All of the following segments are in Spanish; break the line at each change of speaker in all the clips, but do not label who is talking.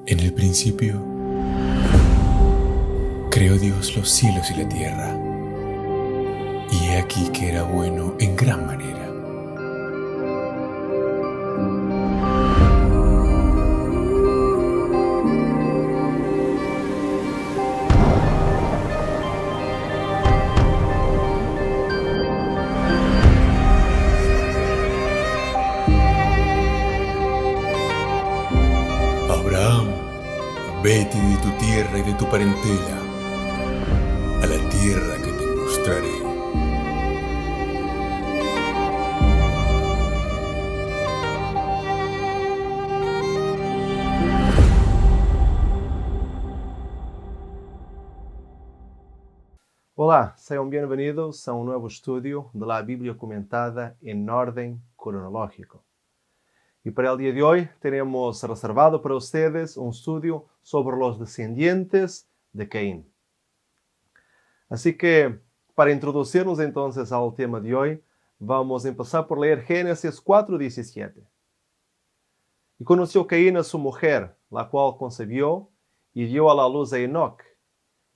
En el principio, creó Dios los cielos y la tierra, y he aquí que era bueno en gran manera. Abraham, vete de tu tierra y de tu parentela, a la tierra que te mostraré.
Olá, sejam bem-vindos a um novo estudio de la Biblia comentada en orden cronológico. Y para el día de hoy tenemos reservado para ustedes un estudio sobre los descendientes de Caín. Así que, para introducirnos entonces al tema de hoy, vamos a empezar por leer Génesis 4:17. Y conoció Caín a su mujer, la cual concebió y dio a la luz a Enoc,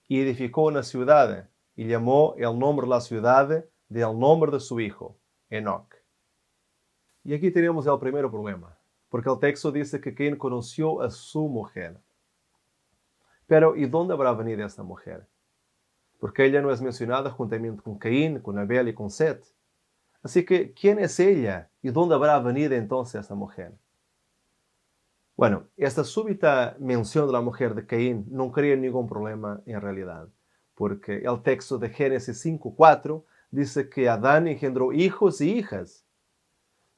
y edificó una ciudad, y llamó el nombre de la ciudad del nombre de su hijo, Enoc. Y aquí tenemos el primer problema, porque el texto dice que Caín conoció a su mujer. Pero, ¿y dónde habrá venido esta mujer? Porque ella no es mencionada juntamente con Caín, con Abel y con Set. Así que, ¿quién es ella? ¿Y dónde habrá venido entonces esta mujer? Bueno, esta súbita mención de la mujer de Caín no crea ningún problema en realidad, porque el texto de Génesis 5:4 dice que Adán engendró hijos y hijas.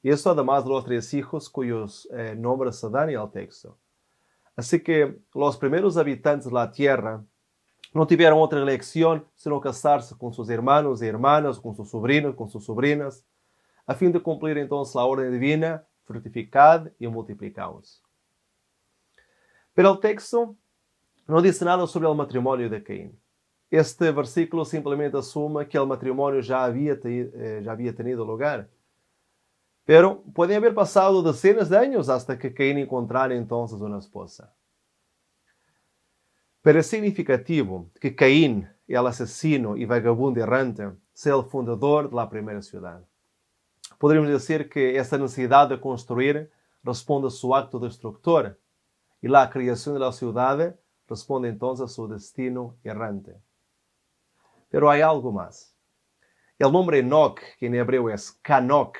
Y esto además de los 3 hijos cuyos nombres se dan en el texto. Así que los primeros habitantes de la tierra no tuvieron otra elección sino casarse con sus hermanos y hermanas, con sus sobrinos, con sus sobrinas, a fin de cumplir entonces la orden divina: fructificad y multiplicaos. Pero el texto no dice nada sobre el matrimonio de Caín. Este versículo simplemente asume que el matrimonio ya había tenido lugar. Pero pueden haber pasado decenas de años hasta que Caín encontrara entonces una esposa. Pero es significativo que Caín, el asesino y vagabundo errante, sea el fundador de la primera ciudad. Podríamos decir que esta necesidad de construir responde a su acto destructor, y la creación de la ciudad responde entonces a su destino errante. Pero hay algo más. El nombre Enoc, que en hebreo es Canok,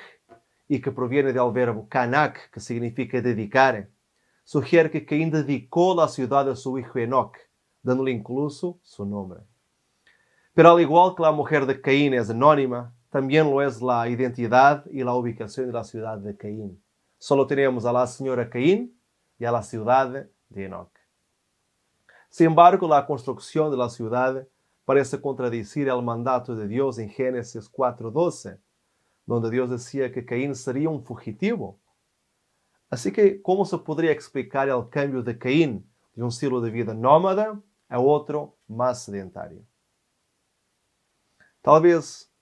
y que proviene del verbo Canak, que significa dedicar, sugiere que Caín dedicó la ciudad a su hijo Enoc, dándole incluso su nombre. Pero al igual que la mujer de Caín es anónima, también lo es la identidad y la ubicación de la ciudad de Caín. Solo tenemos a la señora Caín y a la ciudad de Enoc. Sin embargo, la construcción de la ciudad parece contradecir el mandato de Dios en Génesis 4:12, donde Dios decía que Caín sería un fugitivo. Así que, ¿cómo se podría explicar el cambio de Caín de un estilo de vida nómada a otro más sedentario? Tal vez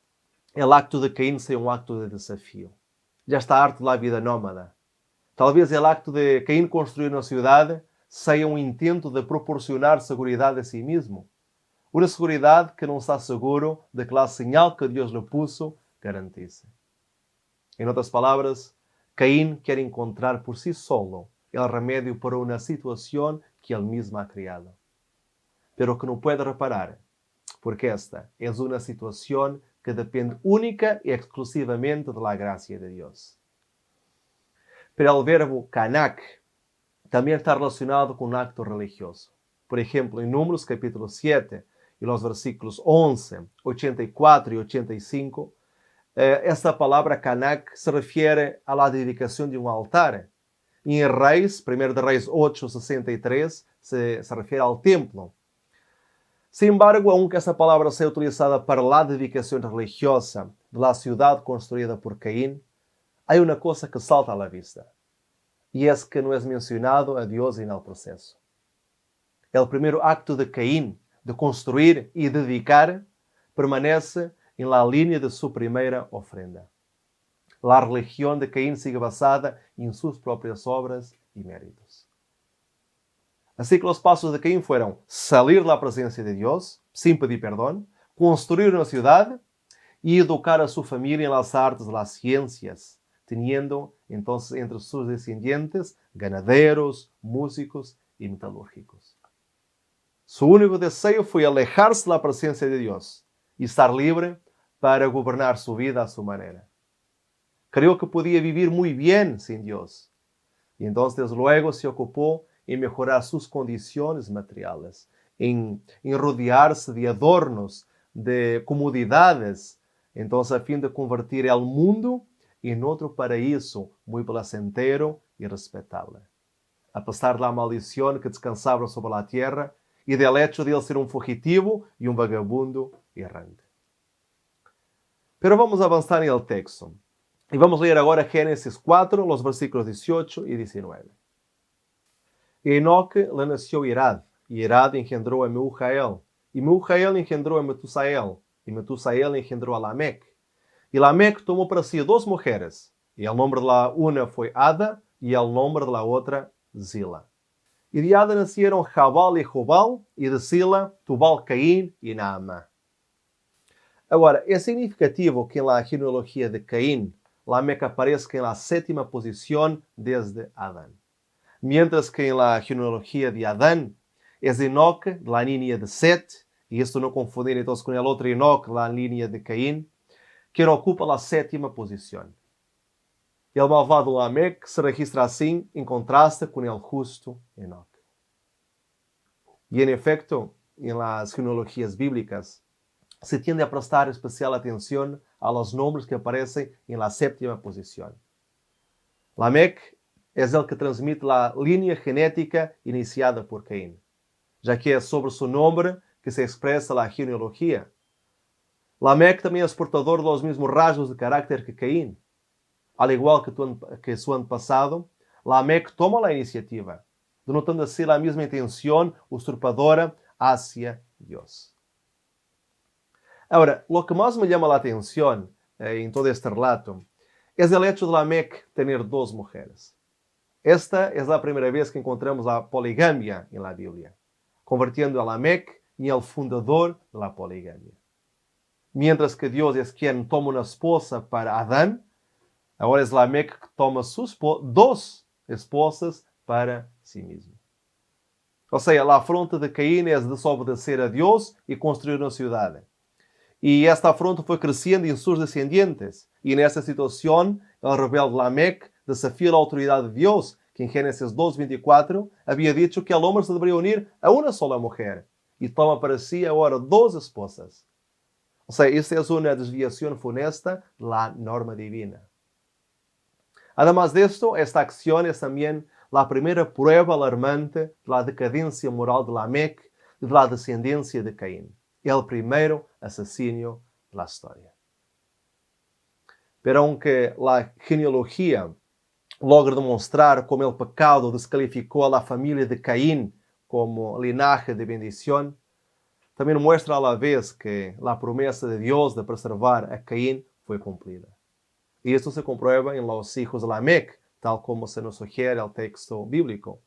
el acto de Caín sea un acto de desafío. Ya está harto de la vida nómada. Tal vez el acto de Caín construir una ciudad sea un intento de proporcionar seguridad a sí mismo. Una seguridad que no está seguro de que la señal que Dios le puso garantice. En otras palabras, Caín quiere encontrar por sí solo el remedio para una situación que él mismo ha creado, pero que no puede reparar, porque esta es una situación que depende única y exclusivamente de la gracia de Dios. Pero el verbo Canak también está relacionado con un acto religioso. Por ejemplo, en Números capítulo 7 y los versículos 11, 84 y 85, esta palabra Canak se refiere a la dedicación de un altar. Y en Reis, 1 de Reis 8:63, se refiere al templo. Sin embargo, aunque esta palabra sea utilizada para la dedicación religiosa de la ciudad construida por Caín, hay una cosa que salta a la vista, y es que no es mencionado a Dios en el proceso. El primer acto de Caín, de construir y dedicar, permanece en la línea de su primera ofrenda. La religión de Caín sigue basada en sus propias obras y méritos. Así que los pasos de Caín fueron salir de la presencia de Dios, sin pedir perdón, construir una ciudad y educar a su familia en las artes de las ciencias, teniendo entonces entre sus descendientes ganaderos, músicos y metalúrgicos. Su único deseo fue alejarse de la presencia de Dios y estar libre para gobernar su vida a su manera. Creyó que podía vivir muy bien sin Dios y entonces luego se ocupó en mejorar sus condiciones materiales, en rodearse de adornos, de comodidades, entonces a fin de convertir el mundo en otro paraíso muy placentero y respetable. A pesar de la maldición que descansaba sobre la tierra y del hecho de él ser un fugitivo y un vagabundo errante. Pero vamos a avanzar en el texto. Y vamos a leer ahora Génesis 4, los versículos 18 y 19. Enoque le nació Irad, y Irad engendró a Meujael, y Meujael engendró a Metusael, y Metusael engendró a Lamec. Y Lamec tomó para sí 2 mujeres, y el nombre de la una fue Ada, y el nombre de la otra Zila. Y de Ada nacieron Jabal y Jubal, y de Zila Tubal Caín y Naamá. Agora, é significativo que na genealogia de Caín, Lamec aparezca en la 7ª posición desde Adán. Mientras que en la genealogía de Adán es Enoc de la línea de Set, y esto no confundir entonces con el otro Enoc de la línea de Caín, quien ocupa la 7ª posición. El malvado Lamec se registra así en contraste con el justo Enoc. Y en efecto, en las genealogías bíblicas, se tiende a prestar especial atención a los nombres que aparecen en la 7ª posición. Lamec es el que transmite la línea genética iniciada por Caín, ya que es sobre su nombre que se expresa la genealogía. Lamec también es portador de los mismos rasgos de carácter que Caín. Al igual que su antepasado, Lamec toma la iniciativa, denotando así la misma intención usurpadora hacia Dios. Ahora, lo que más me llama la atención en todo este relato es el hecho de Lamec tener 2 mujeres. Esta es la primera vez que encontramos la poligamia en la Biblia, convirtiendo a Lamec en el fundador de la poligamia. Mientras que Dios es quien toma una esposa para Adán, ahora es Lamec que toma sus 2 esposas para sí mismo. O sea, la afronta de Caín es desobedecer a Dios y construir una ciudad. Y esta afronta fue creciendo en sus descendientes. Y en esta situación, el rebelde Lamec desafía la autoridad de Dios, que en Génesis 2:24 había dicho que el hombre se debería unir a una sola mujer. Y toma para sí ahora 2 esposas. O sea, esta es una desviación funesta de la norma divina. Además de esto, esta acción es también la primera prueba alarmante de la decadencia moral de Lamec y de la descendencia de Caín. El primer asesino de la historia. Pero aunque la genealogía logra demostrar cómo el pecado descalificó a la familia de Caín como linaje de bendición, también muestra a la vez que la promesa de Dios de preservar a Caín fue cumplida. Y esto se comprueba en los hijos de Lamec, tal como se nos sugiere el texto bíblico.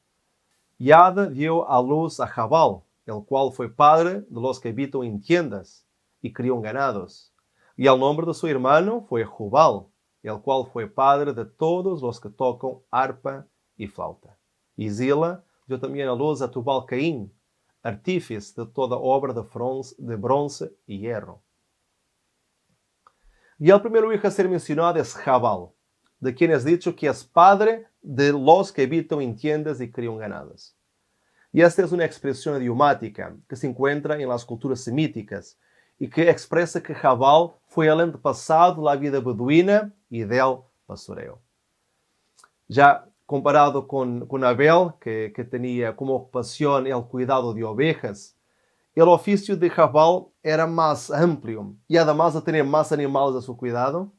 Y Ada dio a luz a Jabal, el cual fue padre de los que habitan en tiendas y crió ganados. Y el nombre de su hermano fue Jubal, el cual fue padre de todos los que tocan arpa y flauta. Y Zila dio también a luz a Tubal Caín, artífice de toda obra de bronce y hierro. Y el primero hijo a ser mencionado es Jabal, de quien es dicho que es padre de los que habitan en tiendas y crían ganados. Y esta es una expresión idiomática que se encuentra en las culturas semíticas y que expresa que Jabal fue el antepasado de la vida beduina y del pastoreo. Ya comparado con Abel, que tenía como ocupación el cuidado de ovejas, el oficio de Jabal era más amplio y además de tener más animales a su cuidado,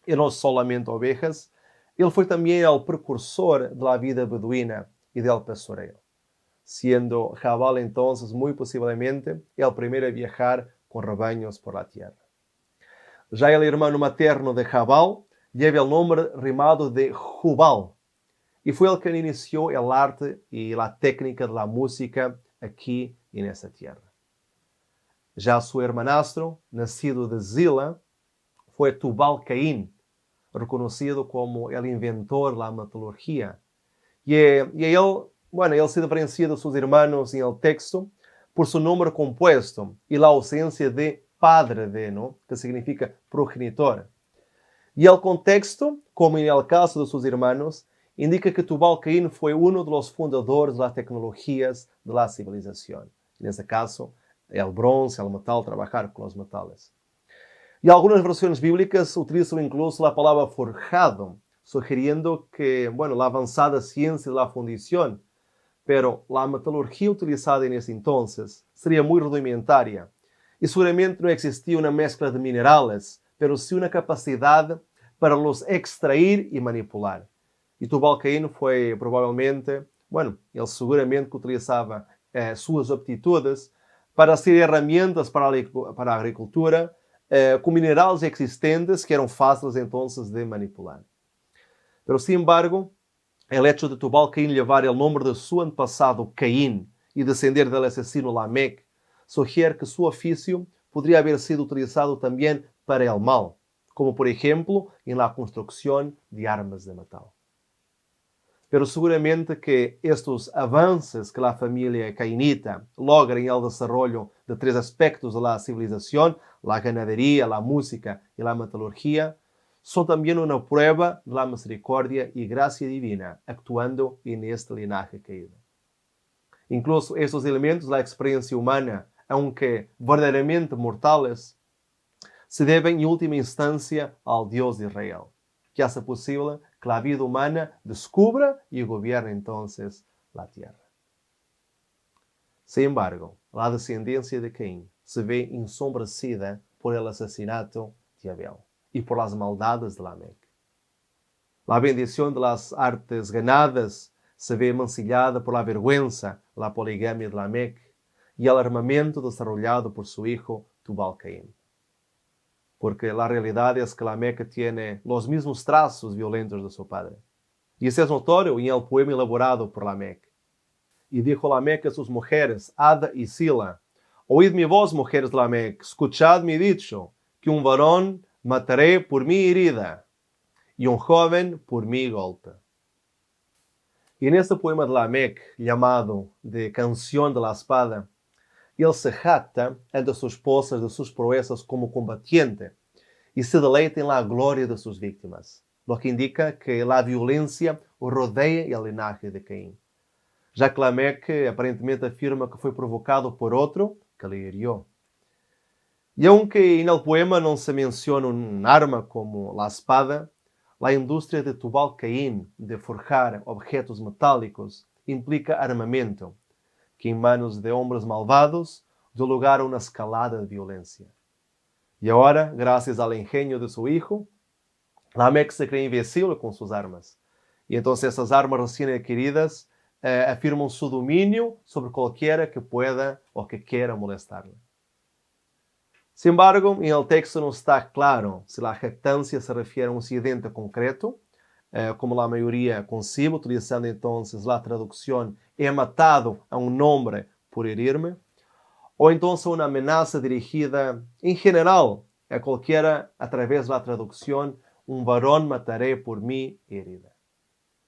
y no solamente ovejas, él fue también el precursor de la vida beduina y del pastoreo, siendo Jabal entonces muy posiblemente el primero a viajar con rebaños por la tierra. Ya el hermano materno de Jabal lleva el nombre rimado de Jubal, Y fue el que inició el arte y la técnica de la música aquí en esta tierra. Ya su hermanastro, nacido de Zila, fue Tubal-Caín, reconocido como el inventor de la metalurgia. Y él se diferencia de sus hermanos en el texto por su nombre compuesto y la ausencia de padre de, ¿no? Que significa progenitor. Y el contexto, como en el caso de sus hermanos, indica que Tubal-Caín fue uno de los fundadores de las tecnologías de la civilización. En este caso, el bronce, el metal, trabajar con los metales. Y algunas versiones bíblicas utilizan incluso la palabra forjado, sugiriendo que, la avanzada ciencia de la fundición, pero la metalurgia utilizada en ese entonces sería muy rudimentaria y seguramente no existía una mezcla de minerales, pero sí una capacidad para los extraer y manipular. Y Tubal-Caín fue probablemente, él seguramente utilizaba sus aptitudes para hacer herramientas para a agricultura com minerais existentes que eram fáceis entonces de manipular. Pero, sin embargo, el hecho de Tubal-Caín llevar el nombre de su antepasado Caín y descender del asesino Lamec sugiere que su oficio podría haber sido utilizado también para el mal, como por ejemplo en la construcción de armas de metal. Pero seguramente que estos avances que la familia cainita logra en el desarrollo de tres aspectos de la civilización, la ganadería, la música y la metalurgia, son también una prueba de la misericordia y gracia divina actuando en este linaje caído. Incluso estos elementos de la experiencia humana, aunque verdaderamente mortales, se deben en última instancia al Dios de Israel, que hace posible que la vida humana descubra y gobierne entonces la tierra. Sin embargo, la descendencia de Caín se ve ensombrecida por el asesinato de Abel y por las maldades de Lamec. La bendición de las artes ganadas se ve mancillada por la vergüenza, la poligamia de Lamec y el armamento desarrollado por su hijo Tubal-Caín. Porque la realidad es que Lamec tiene los mismos trazos violentos de su padre. Y eso es notorio en el poema elaborado por Lamec. Y dijo Lamec a sus mujeres, Ada y Sila, oídme vos, mujeres de Lamec, escuchad mi dicho, que un varón mataré por mi herida y un joven por mi golpe. Y en este poema de Lamec, llamado de Canción de la Espada, él se jacta entre sus esposas de sus proezas como combatiente y se deleita en la gloria de sus víctimas, lo que indica que la violencia rodea el linaje de Caín, ya que Lamec aparentemente afirma que fue provocado por otro que le hirió. Y aunque en el poema no se menciona un arma como la espada, la industria de Tubal-Caín de forjar objetos metálicos implica armamento, que en manos de hombres malvados dio lugar a una escalada de violencia. Y ahora, gracias al ingenio de su hijo, Lamec se cree invencible con sus armas. Y entonces esas armas recién adquiridas afirman su dominio sobre cualquiera que pueda o que quiera molestarle. Sin embargo, en el texto no está claro si la jactancia se refiere a un incidente concreto, como la mayoría concibe, utilizando entonces la traducción he matado a un hombre por herirme, o entonces una amenaza dirigida en general a cualquiera a través de la traducción un varón mataré por mi herida.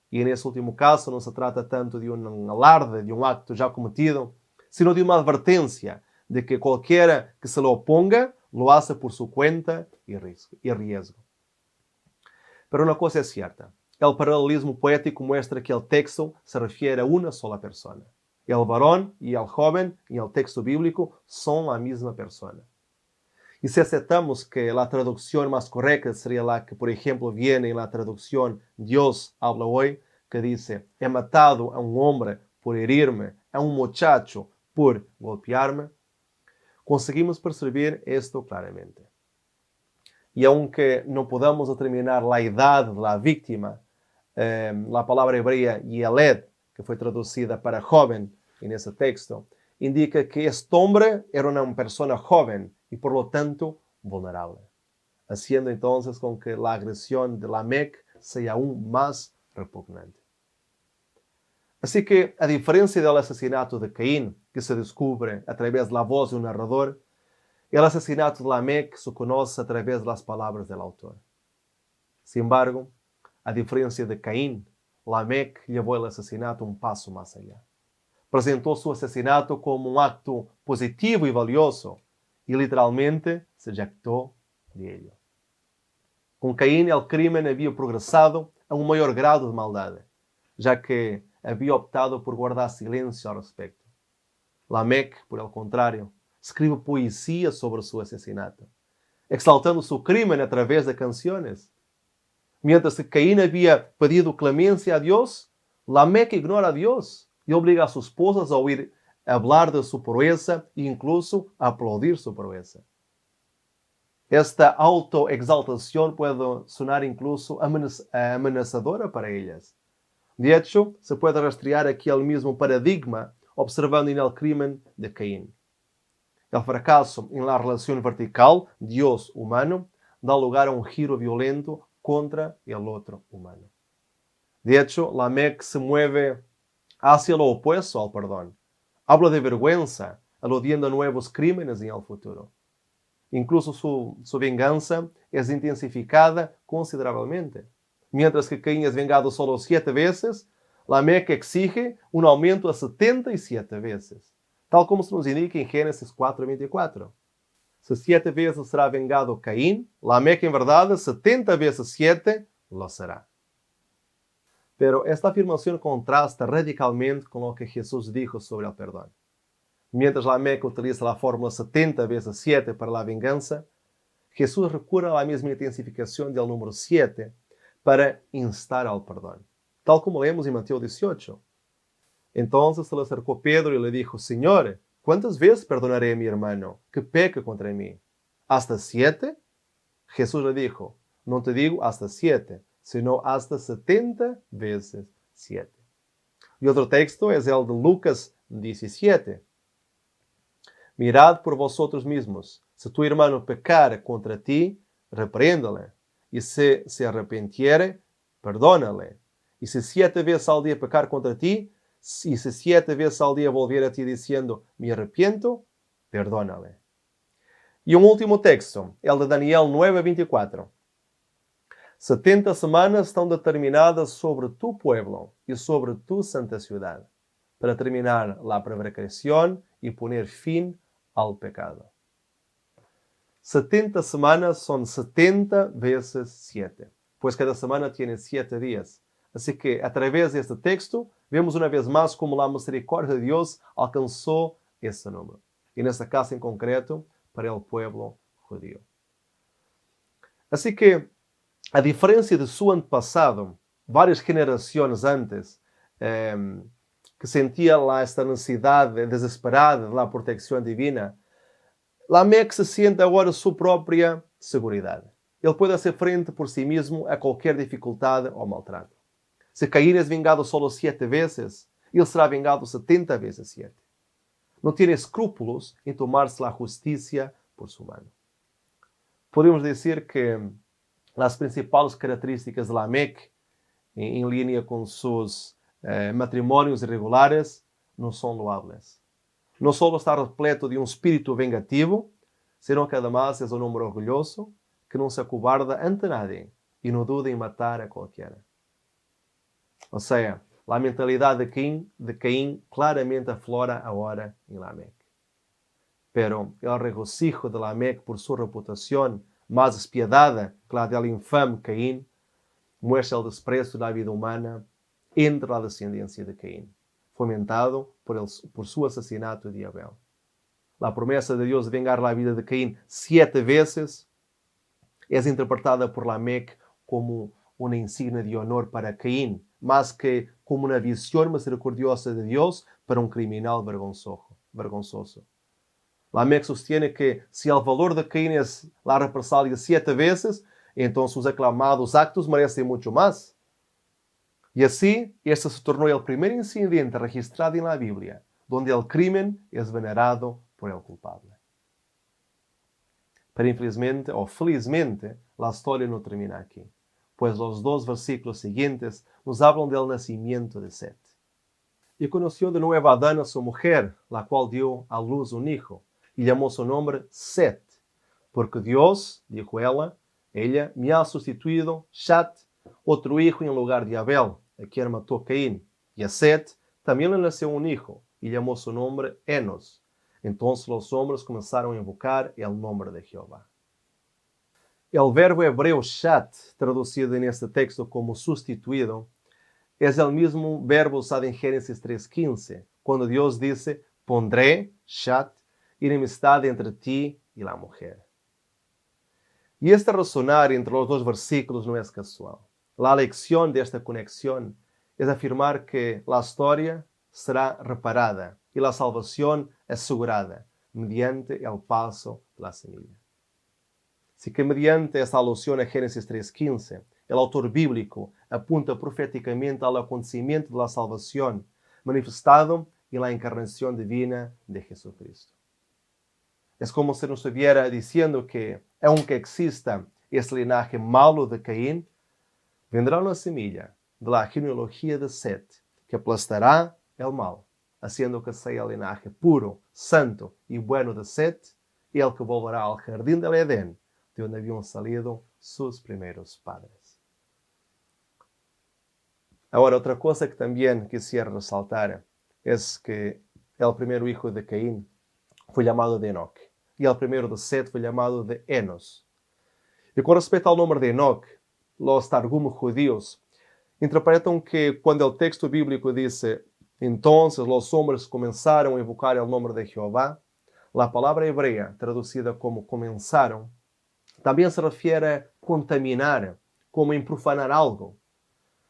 Y en ese último caso no se trata tanto de un alarde, de un acto ya cometido, sino de una advertencia de que cualquiera que se lo oponga lo hace por su cuenta y riesgo. Pero una cosa es cierta, el paralelismo poético muestra que el texto se refiere a una sola persona. El varón y el joven en el texto bíblico son la misma persona. Y si aceptamos que la traducción más correcta sería la que, por ejemplo, viene en la traducción Dios habla hoy, que dice, he matado a un hombre por herirme, a un muchacho por golpearme, conseguimos percibir esto claramente. Y aunque no podamos determinar la edad de la víctima, la palabra hebrea Yeled, que fue traducida para joven en ese texto, indica que este hombre era una persona joven y por lo tanto vulnerable, haciendo entonces con que la agresión de Lamec sea aún más repugnante. Así que, a diferencia del asesinato de Caín, que se descubre a través de la voz de un narrador, el asesinato de Lamec se conoce a través de las palabras del autor. Sin embargo, a diferencia de Caín, Lamec llevó el asesinato un paso más allá. Presentó su asesinato como un acto positivo y valioso, y literalmente se jactó de ello. Com Caín, el crimen había progresado a un mayor grado de maldad, ya que había optado por guardar silencio al respecto. Lamec, por el contrario, escribe poesía sobre su asesinato, exaltando su crimen a través de canciones. Mientras que Caín había pedido clemencia a Dios, Lamec ignora a Dios y obliga a sus esposas a oír hablar de su proeza e incluso a aplaudir su proeza. Esta autoexaltación puede sonar incluso amenazadora para ellas. De hecho, se puede rastrear aquí el mismo paradigma observando en el crimen de Caín. El fracaso en la relación vertical Dios-humano da lugar a un giro violento contra el otro humano. De hecho, Lamec se mueve hacia lo opuesto al perdón. Habla de vergüenza, aludiendo a nuevos crímenes en el futuro. Incluso su venganza es intensificada considerablemente. Mientras que Caín es vengado solo 7 veces, Lamec exige un aumento a 77 veces, tal como se nos indica en Génesis 4:24. Si 7 veces será vengado Caín, Lamec en verdad 70 veces 7 lo será. Pero esta afirmación contrasta radicalmente con lo que Jesús dijo sobre el perdón. Mientras Lamec utiliza la fórmula 70 veces 7 para la venganza, Jesús recurre a la misma intensificación del número 7 para instar al perdón, tal como leemos en Mateo 18. Entonces se le acercó Pedro y le dijo: Señor, ¿cuántas veces perdonaré a mi hermano que peque contra mí? ¿Hasta 7? Jesús le dijo: no te digo hasta 7, sino hasta 70 veces 7. Y otro texto es el de Lucas 17. Mirad por vosotros mismos. Si tu hermano pecar contra ti, repréndale. Y si se arrepintiere, perdónale. Y si 7 veces al día pecar contra ti, y si 7 veces al día volviere a ti diciendo, me arrepiento, perdónale. Y un último texto, el de Daniel 9:24. 70 semanas estão determinadas sobre tu pueblo y sobre tu santa ciudad, para terminar la prevaricación y poner fin al pecado. 70 semanas son 70 veces 7, pues cada semana tiene 7 días. Así que a través de este texto vemos una vez más cómo la misericordia de Dios alcanzó ese número. Y en este caso en concreto, para el pueblo judío. Así que, a diferencia de su antepasado, varias generaciones antes, que sentía esta necesidad desesperada de la protección divina, Lamec se siente ahora su propia seguridad. Él puede hacer frente por sí mismo a cualquier dificultad o maltrato. Si Caín es vengado solo 7 veces, él será vengado 70 veces 7. No tiene escrúpulos en tomarse la justicia por su mano. Podemos decir que las principales características de Lamec, en línea con sus matrimonios irregulares, no son loables. No solo está repleto de un espíritu vengativo, sino que además es un hombre orgulloso que no se acobarda ante nadie y no duda en matar a cualquiera. O sea, la mentalidad de Caín claramente aflora ahora en Lamec. Pero el regocijo de Lamec por su reputación más despiadada que la del infame Caín muestra el desprecio de la vida humana entre la descendencia de Caín, fomentado por su asesinato de Abel. La promesa de Dios de vengar la vida de Caín 7 veces es interpretada por Lamec como una insignia de honor para Caín, más que como una visión misericordiosa de Dios para un criminal vergonzoso. Lamec sostiene que si el valor de Caín es la represalia 7 veces, entonces sus aclamados actos merecen mucho más. Y así, este se tornó el primer incidente registrado en la Biblia, donde el crimen es venerado por el culpable. Pero infelizmente o felizmente, la historia no termina aquí, pues los 2 versículos siguientes nos hablan del nacimiento de Set. Y conoció de nuevo a Adán a su mujer, la cual dio a luz un hijo, y llamó su nombre Set, porque Dios, dijo ella, me ha sustituido, Shat, otro hijo en lugar de Abel, a quien mató Caín. Y a Set también le nació un hijo, y llamó su nombre Enos. Entonces los hombres comenzaron a invocar el nombre de Jehová. El verbo hebreo Shat, traducido en este texto como sustituido, es el mismo verbo usado en Génesis 3:15, cuando Dios dice, pondré, Shat, enemistad entre ti y la mujer. Y este razonar entre los dos versículos no es casual. La lección de esta conexión es afirmar que la historia será reparada y la salvación asegurada mediante el paso de la semilla. Así que mediante esta alusión a Génesis 3:15, el autor bíblico apunta proféticamente al acontecimiento de la salvación manifestado en la encarnación divina de Jesucristo. Es como si nos estuviera diciendo que, aunque exista ese linaje malo de Caín, vendrá una semilla de la genealogía de Set que aplastará el mal, haciendo que sea el linaje puro, santo y bueno de Set, y el que volverá al jardín del Edén, de donde habían salido sus primeros padres. Ahora, otra cosa que también quisiera resaltar es que el primer hijo de Caín fue llamado de Enoc, y el primero de Set fue llamado de Enos. Y con respecto al nombre de Enoc, los targumos judíos interpretan que cuando el texto bíblico dice, entonces los hombres comenzaron a invocar el nombre de Jehová, la palabra hebrea traducida como comenzaron, también se refiere a contaminar, como en profanar algo.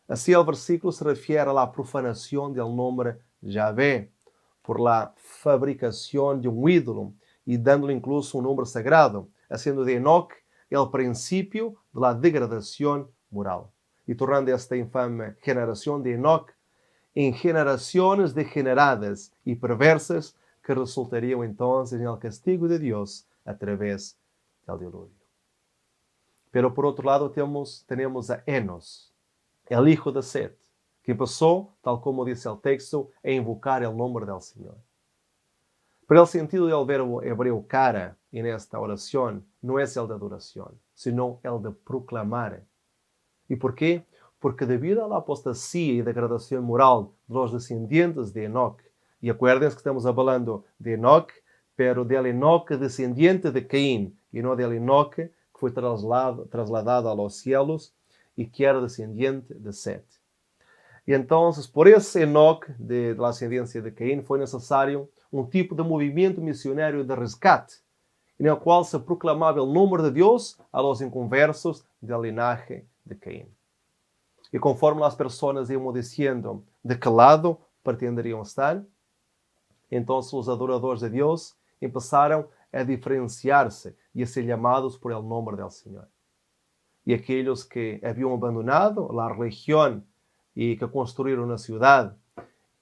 Así el versículo se refiere a la profanación del nombre Yahvé, por la fabricación de un ídolo y dándole incluso un nombre sagrado, haciendo de Enoc el principio de la degradación moral, y tornando esta infame generación de Enoc en generaciones degeneradas y perversas que resultarían entonces en el castigo de Dios a través del diluvio. Pero por otro lado tenemos a Enos, el hijo de Set, que empezó, tal como dice el texto, a invocar el nombre del Señor. Pero el sentido del verbo hebreo kara en esta oración no es el de adoración, sino el de proclamar. ¿Y por qué? Porque debido a la apostasía y degradación moral de los descendientes de Enoc, y acuérdense que estamos hablando de Enoc, pero del Enoc descendiente de Caín, y no del Enoc que fue trasladado a los cielos y que era descendiente de Set. Y entonces, por ese Enoc de la ascendencia de Caín, fue necesario un tipo de movimiento misionario de rescate, en el cual se proclamaba el nombre de Dios a los inconversos del linaje de Caín. Y conforme las personas iban diciendo de qué lado pretenderían estar, entonces los adoradores de Dios empezaron a diferenciarse y a ser llamados por el nombre del Señor. Y aquellos que habían abandonado la religión y que construyeron una ciudad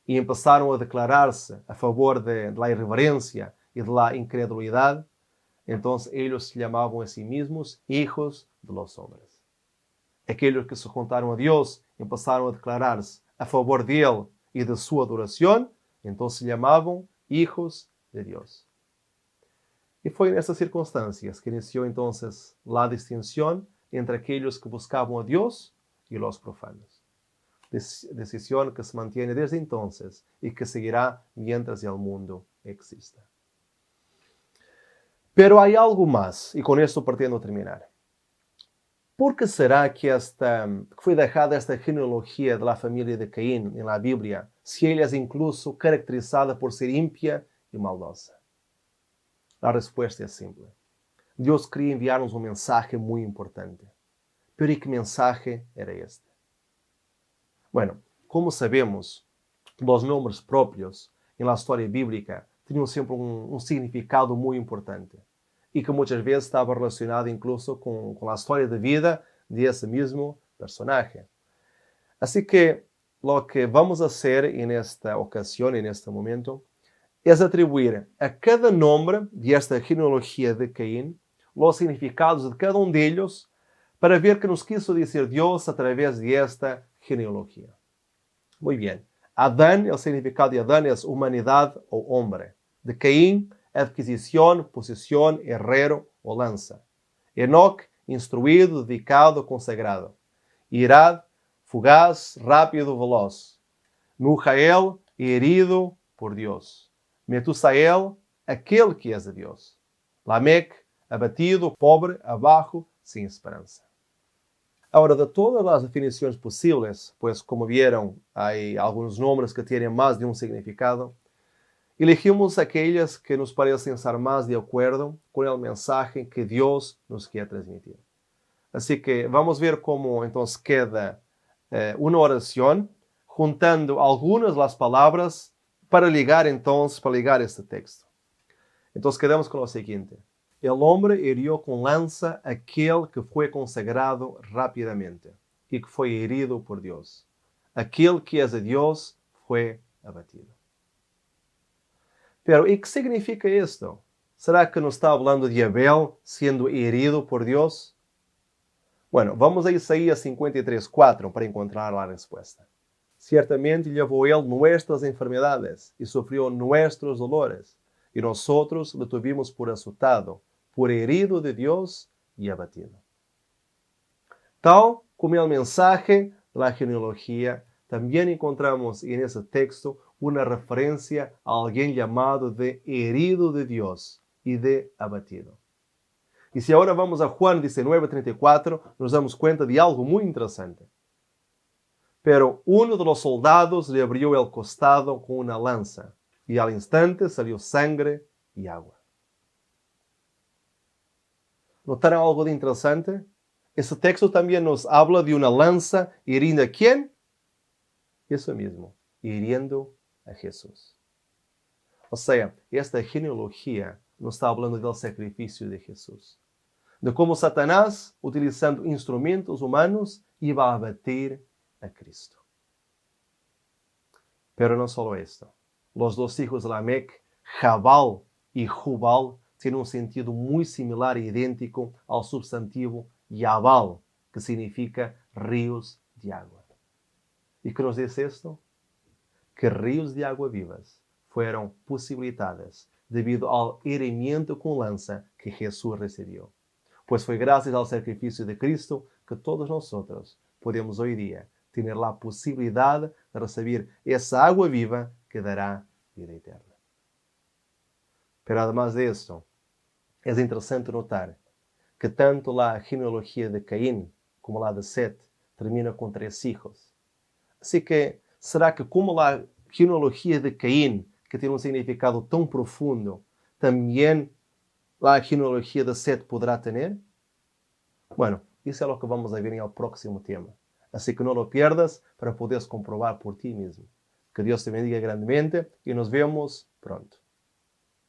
y empezaron a declararse a favor de la irreverencia y de la incredulidad, entonces ellos se llamaban a sí mismos hijos de los hombres. Aquellos que se juntaron a Dios empezaron a declararse a favor de Él y de su adoración, entonces se llamaban hijos de Dios. Y fue en estas circunstancias que inició entonces la distinción entre aquellos que buscaban a Dios y los profanos. Decisión que se mantiene desde entonces y que seguirá mientras el mundo exista. Pero hay algo más, y con esto pretendo terminar. ¿Por qué será que fue dejada esta genealogía de la familia de Caín en la Biblia, si ella es incluso caracterizada por ser impía y maldosa? La respuesta es simple. Dios quería enviarnos un mensaje muy importante. Pero ¿y qué mensaje era este? Bueno, como sabemos, los nombres propios en la historia bíblica tenían siempre un significado muy importante y que muchas veces estaba relacionado incluso con la historia de vida de ese mismo personaje. Así que lo que vamos a hacer en esta ocasión, en este momento, es atribuir a cada nombre de esta genealogía de Caín los significados de cada uno de ellos para ver qué nos quiso decir Dios a través de esta genealogía. Muy bien. Adán, el significado de Adán es humanidad o hombre. De Caín, adquisición, posesión, herrero o lanza. Enoc, instruído, dedicado, consagrado. Irad, fugaz, rápido, veloz. Nujael, herido por Dios. Metusael, aquele que es de Dios. Lamec, abatido, pobre, abajo, sin esperanza. Ahora, de todas las definiciones posibles, pues como vieron, hay algunos nombres que tienen más de un significado, elegimos aquellas que nos parecen estar más de acuerdo con el mensaje que Dios nos quiere transmitir. Así que vamos a ver cómo entonces queda una oración, juntando algunas de las palabras para ligar este texto. Entonces quedamos con lo siguiente. El hombre hirió con lanza aquel que fue consagrado rápidamente y que fue herido por Dios. Aquel que es de Dios fue abatido. Pero, ¿y qué significa esto? ¿Será que nos está hablando de Abel siendo herido por Dios? Bueno, vamos a Isaías 53:4 para encontrar la respuesta. Ciertamente llevó él nuestras enfermedades y sufrió nuestros dolores, y nosotros lo tuvimos por azotado, por herido de Dios y abatido. Tal como el mensaje de la genealogía, también encontramos en ese texto una referencia a alguien llamado de herido de Dios y de abatido. Y si ahora vamos a Juan 19:34, nos damos cuenta de algo muy interesante. Pero uno de los soldados le abrió el costado con una lanza, y al instante salió sangre y agua. ¿Notaron algo de interesante? Ese texto también nos habla de una lanza hiriendo a ¿quién? Eso mismo, hiriendo a Jesús. O sea, esta genealogía nos está hablando del sacrificio de Jesús. De cómo Satanás, utilizando instrumentos humanos, iba a abatir a Cristo. Pero no solo esto. Los dos hijos de Lamec, Jabal y Jubal, tienen un sentido muy similar e idéntico al sustantivo Yabal, que significa ríos de agua. ¿Y qué nos dice esto? Que ríos de agua vivas fueron posibilitadas debido al herimiento con lanza que Jesús recibió. Pues fue gracias al sacrificio de Cristo que todos nosotros podemos hoy día tener la posibilidad de recibir esa agua viva que dará vida eterna. Pero además de esto, es interesante notar que tanto la genealogía de Caín como la de Set termina con 3 hijos. Así que, ¿será que como la genealogía de Caín, que tiene un significado tan profundo, también la genealogía de Set podrá tener? Bueno, eso es lo que vamos a ver en el próximo tema. Así que no lo pierdas para poder comprobar por ti mismo. Que Dios te bendiga grandemente y nos vemos pronto.